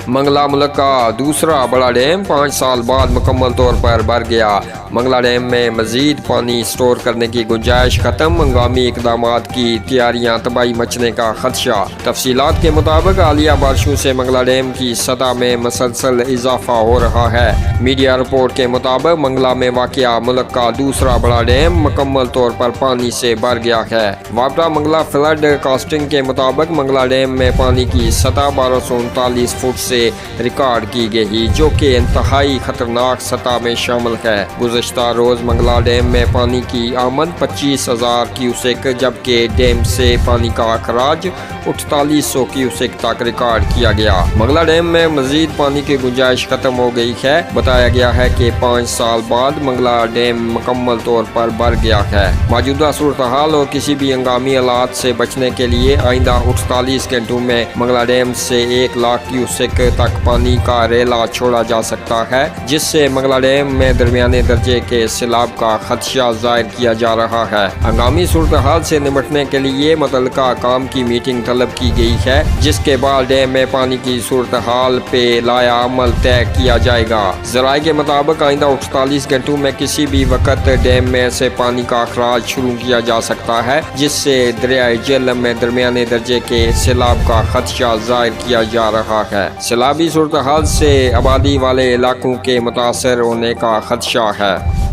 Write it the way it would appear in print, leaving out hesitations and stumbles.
मंगला मुल्क का दूसरा बड़ा डैम 5 साल बाद मुकम्मल तौर पर भर गया। मंगला डैम में मजीद पानी स्टोर करने की गुंजाइश खत्म, हंगामी इकदाम की तैयारियां, तबाही मचने का खदशा। तफसीलात के मुताबिक हालिया बारिशों से मंगला डैम की सतह में मसलसल इजाफा हो रहा है। मीडिया रिपोर्ट के मुताबिक मंगला में वाक़या मुल्क का दूसरा बड़ा डैम मुकम्मल तौर पर पानी से भर गया है। वापडा मंगला फ्लड कास्टिंग के मुताबिक मंगला डैम में पानी की सतह 1239 फुट से रिकॉर्ड की गई, जो कि इंतहाई खतरनाक सतह में शामिल है। गुज़श्ता रोज मंगला डैम में पानी की आमद 25,000 क्यूसेक, जबकि डैम से पानी का अखराज 4800 क्यूसेक तक रिकॉर्ड किया गया। मंगला डैम में मजीद पानी की गुंजाइश खत्म हो गई है। बताया गया है कि 5 साल बाद मंगला डैम मुकम्मल तौर पर भर गया है। मौजूदा सूरत हाल और किसी भी हंगामी हालात से बचने के लिए आइंदा 48 घंटों में मंगला डैम से 1 लाख क्यूसेक तक पानी का रेला छोड़ा जा सकता है, जिससे मंगला डैम में दरमियाने दर्जे के सैलाब का खदशा जाहिर किया जा रहा है। हंगामी सूरत हाल से निपटने के लिए मुतल्लिका काम की मीटिंग तलब की गई है, जिसके बाद डैम में पानी की सूरत हाल पे लाया अमल तय किया जाएगा। ज़राए के मुताबिक आइंदा 48 घंटों में किसी भी वक्त डैम में से पानी का अखराज शुरू किया जा सकता है, जिससे दरियाए झेलम में दरमियाने दर्जे के सैलाब का खदशा जाहिर किया जा रहा है। सैलाबी सूरत हाल से आबादी वाले इलाकों के मुतासर होने का खदशा है।